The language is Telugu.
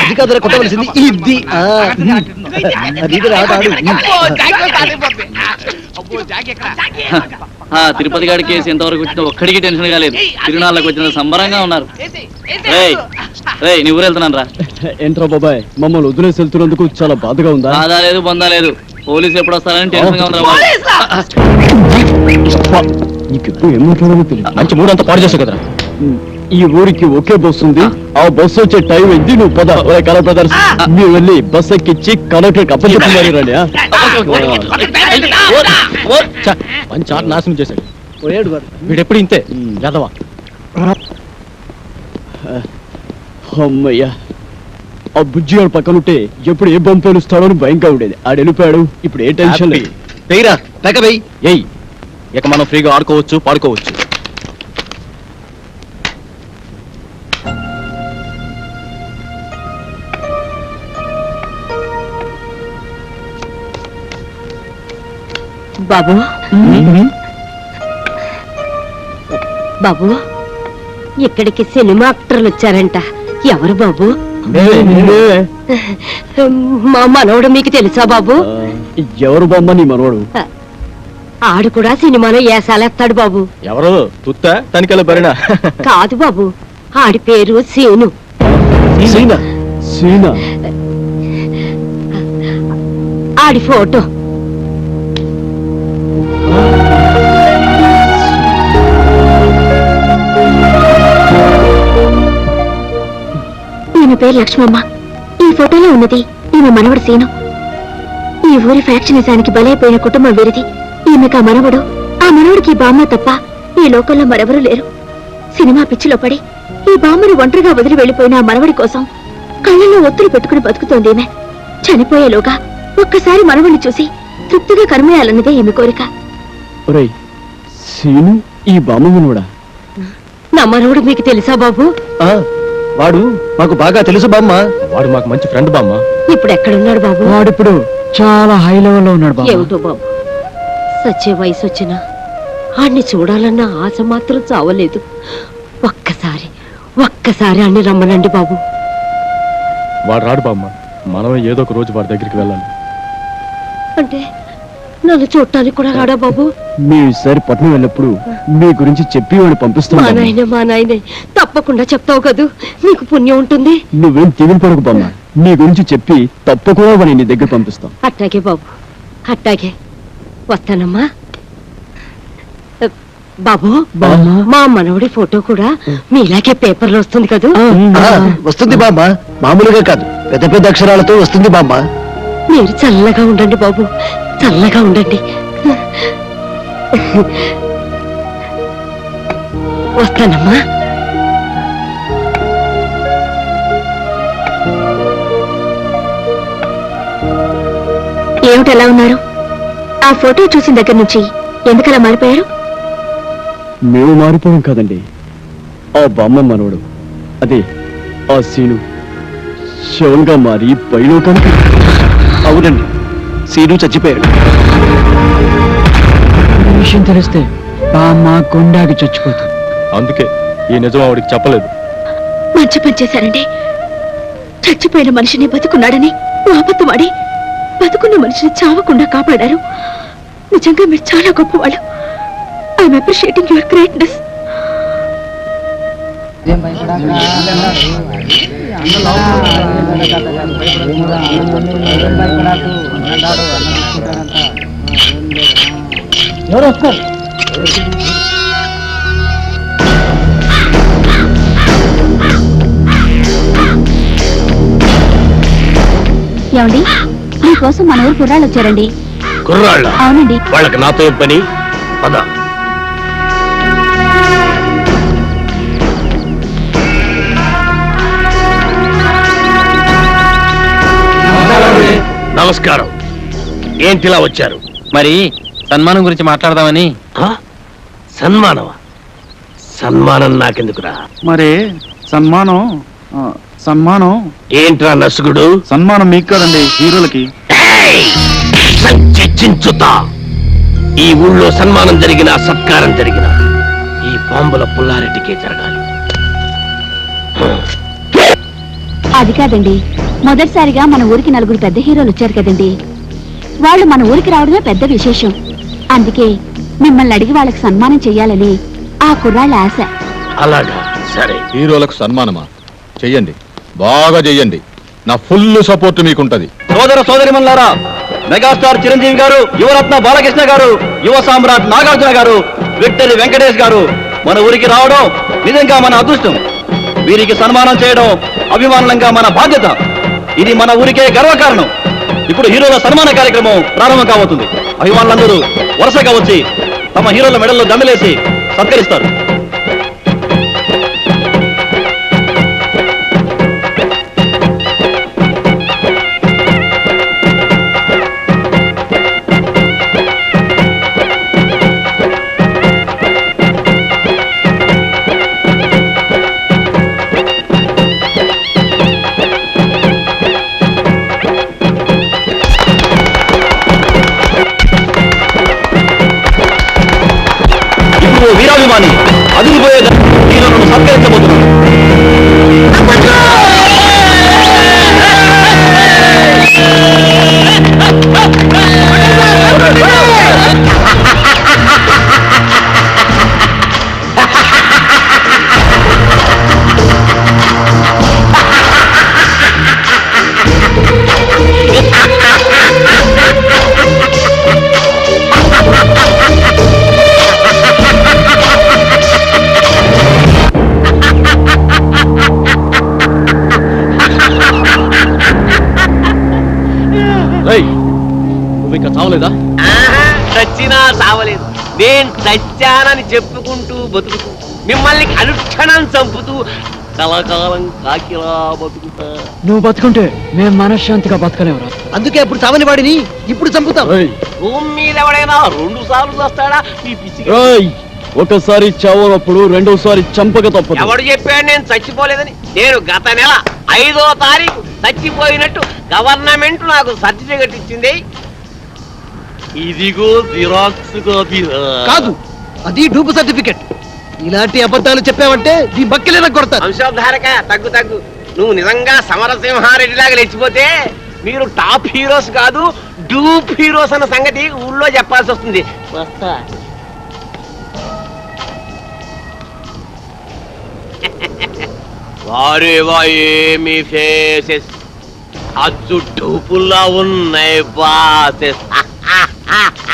అది కాదురా కొట్టవలసింది ఇది. తిరుపతి గారి కేసు ఎంతవరకు వచ్చినా ఒక్కడికి టెన్షన్ కాలేదు. తిరునాళ్ళకి వచ్చిన సంబరంగా ఉన్నారు. నీ ఊరు వెళ్తున్నాను రా. ఏంట్రా బాబాయ్, మమ్మల్ని వదిలేసి వెళ్తున్నందుకు చాలా బాధగా ఉందా? బాధ లేదు, బందా లేదు. పోలీసు ఎప్పుడు వస్తారని టెన్షన్ గా ఉందా? నీకు ఎప్పుడు ఏం మాట్లాడాలో తెలియదు. మంచి మూడంతా పాడు చేస్తావు కదరా. ఈ ఊరికి ఒకే బస్సు ఉంది, ఆ బస్సు వచ్చే టైం అయింది. నువ్వు పద కలర్ బ్రదర్స్, మీరు వెళ్ళి బస్ ఎక్కించి కలెక్టర్ అప్పచెప్తున్నారు రండి. మంచి ఆట నాశనం చేశాడు వీడెప్పుడు ఇంతే గదవా. అమ్మయ్యా, ఆ బుజ్జిగాడు పక్కనుంటే ఎప్పుడు ఏ బంపు పేలుస్తాడో అని భయంగా ఉండేది. ఆడు వెళ్ళిపోయాడు, ఇప్పుడు ఏ టెన్షన్ లేదు. వెయ్యిరా పెక్క వెయ్యి. ఎయ్, ఇక మనం ఫ్రీగా ఆడుకోవచ్చు, పాడుకోవచ్చు. బాబు బాబు, ఇక్కడికి సినిమా యాక్టర్లు వచ్చారంట. ఎవరు బాబు? మా మనవడు మీకు తెలుసా బాబు? ఎవరు బామ్మ నీ మనవడు? ఆడు కూడా సినిమాలో ఏసాలేస్తాడు బాబు. ఎవరు తుత్తా తనికెళ్ళ బరినా? కాదు బాబు, ఆడి పేరు సీను. సీనా? సీనా? ఆడి ఫోటో. ఈయన పేరు లక్ష్మమ్మ. ఈ ఫోటోలో ఉన్నది ఈమె మనవడు సీను. ఈ ఊరి ఫ్యాక్షనిజానికి బలైపోయిన కుటుంబం వీరిది. ఈమెకు ఆ మనవడు, ఆ మనవడికి బామ్మ తప్ప ఈ లోకంలో మరెవరూ లేరు. సినిమా పిచ్చిలో పడి ఈ బామ్మని ఒంటరిగా వదిలి వెళ్లిపోయిన ఆ మనవడి కోసం కళ్ళల్లో ఒత్తులు పెట్టుకుని బతుకుతోంది ఈమె. చనిపోయేలోగా ఒక్కసారి మనవడిని చూసి తృప్తిగా కర్మేయాలన్నదే ఈమె కోరిక. సీను ఈ బామ్మ మనవడా? నా మనవడు మీకు తెలుసా బాబు? వాడు మాకు బాగా తెలుసు బామ్మ. వాడు మాకు మంచి ఫ్రెండ్ బామ్మ. ఇప్పుడు ఎక్కడున్నాడు బాబు? వాడు ఇప్పుడు చాలా హై లెవెల్ లో ఉన్నాడు బామ్మ. ఏమిటో బాబు, సచ్చే వయసు వచ్చినా ఆడిని చూడాలన్న ఆశ మాత్రం చావలేదు. ఒక్కసారి అన్ని రమ్మనండి బాబు. వాడు రాడు బామ్మ, మనమే ఏదో ఒక రోజు వాడి దగ్గరికి వెళ్ళాలి. అంటే నన్ను చూడటానికి కూడా రాడా బాబు? మేము ఈసారి పట్నం వెళ్ళినప్పుడు మీ గురించి చెప్పి వాడిని పంపిస్తాం. మా నాయనే తప్పకుండా చెప్తావు కదూ, నీకు పుణ్యం ఉంటుంది. నువ్వేం తిరిగి పడకు బామ్మ, నీ గురించి చెప్పి తప్పకుండా వాడిని నీ దగ్గర పంపిస్తాం. అట్టాగే బాబు, అట్టాగే. వస్తానమ్మా. బాబు, మా మనవడి ఫోటో కూడా మీలాగే పేపర్లో వస్తుంది కదూ? వస్తుంది బామ్మ, మామూలుగా కాదు, పెద్ద పెద్ద అక్షరాలతో వస్తుంది బామ్మ. మీరు చల్లగా ఉండండి బాబు, చల్లగా ఉండండి. వస్తానమ్మా. ఏమిటి ఎలా ఉన్నారు? ఆ ఫోటో చూసిన దగ్గర నుంచి ఎందుకలా మారిపోయారు? మేము మారిపోయాం కదండి, ఆ బామ్మ మనవడు, అదే ఆ సీను శవంగా మారి పైలోకానికి. అవునండి, సీను చచ్చిపోయాడు. విషయం తెలిస్తే బామ్మ గుండాకి చచ్చిపోతుంది. అందుకే ఈ నిజం ఆవిడికి చెప్పలేదు. మంచి పని చేశారండి. చచ్చిపోయిన మనిషిని బతుకున్నాడని అబద్ధమాడి బతుకున్న మనిషిని చావకుండా కాపాడారు. నిజంగా మీరు చాలా గొప్పవాళ్ళు. I'm appreciating your greatness. ఎవరు వస్తారు? ఏమండి, మీకోసం మన ఊరు కుర్రాళ్ళు వచ్చారండి. కుర్రాళ్ళ? అవునండి. వాళ్ళకి నాతో ఏం పని? పద. నమస్కారం. ఏంటిలా వచ్చారు? మరి సన్మానం గురించి మాట్లాడదామని. సన్మానమా? సన్మానం నాకెందుకురా? మరి సన్మానం ఏంట్రా నసుగుడు? సన్మానం మీకు కదండి, హీరోలకి. చించుతా. ఈ ఊళ్ళో సన్మానం జరిగినా సత్కారం జరిగినా ఈ బాంబుల పుల్లారెడ్డికే జరగాలి. అది కాదండి, మొదటిసారిగా మన ఊరికి నలుగురు పెద్ద హీరోలు వచ్చారు కదండి. వాళ్ళు మన ఊరికి రావడమే పెద్ద విశేషం. అందుకే మిమ్మల్ని అడిగి వాళ్ళకి సన్మానం చెయ్యాలని ఆ కుర్రాళ్ళ ఆశ. అలాగా, సరే. హీరోలకు సన్మానమా? చెయ్యండి, బాగా చెయ్యండి. నా ఫుల్ సపోర్ట్ మీకుంటది. సోదర సోదరిమన్లారా, మెగాస్టార్ చిరంజీవి గారు, యువరత్న బాలకృష్ణ గారు, యువ సామ్రాట్ నాగార్జున గారు, విక్టరీ వెంకటేష్ గారు మన ఊరికి రావడం నిజంగా మన అదృష్టం. వీరికి సన్మానం చేయడం అభిమానంగా మన బాధ్యత. ఇది మన ఊరికే గర్వకారణం. ఇప్పుడు హీరోల సన్మాన కార్యక్రమం ప్రారంభం కాబోతుంది. అభిమానులందరూ వరుసగా వచ్చి తమ హీరోల మెడల్లో దండలేసి సత్కరిస్తారు. ఇప్పుడు వీరాభిమాని అదిరిపోయే హీరోలను సత్కరించబోతున్నాను. నువ్వు ఇంకా చావలేదా? చచ్చినా సావలేదు. నేను చచ్చానని చెప్పుకుంటూ బతుకుతూ మిమ్మల్ని అనుక్షణం చంపుతూ కలకాలం కాకిలా బతుకుతా. నువ్వు బతుకుంటే మేము మనశ్శాంతిగా బతకలేవురా. అందుకే అప్పుడు చావని వాడిని ఇప్పుడు చంపుతాం. భూమి మీద ఎవడైనా 2 సార్లు వస్తాడా? ఈ పిచ్చి ఒకసారి చావనప్పుడు రెండోసారి చంపక తప్పదు. ఎవడు చెప్పాడు నేను చచ్చిపోలేదని? నేను గత నెల 5వ తారీఖు చచ్చిపోయినట్టు గవర్నమెంట్ నాకు సర్టిఫికెట్ ఇచ్చింది. ఇదిగో జిరాక్స్ కాపీ. కాదు, అది డూపు సర్టిఫికెట్. ఇలాంటి అబద్ధాలు చెప్పావంటే నీ బక్కిలేన కొడతాను. వంశోద్ధారక తగ్గు తగ్గు. నువ్వు నిజంగా సమరసింహారెడ్డి లాగా లేచిపోతే మీరు టాప్ హీరోస్ కాదు, డూప్ హీరోస్ అన్న సంగతి ఊళ్ళో చెప్పాల్సి వస్తుంది. వస్తా. వారేవా ఏమి ఫేసెస్, అచ్చు డూపుల్లా ఉన్నాయి బాసెస్.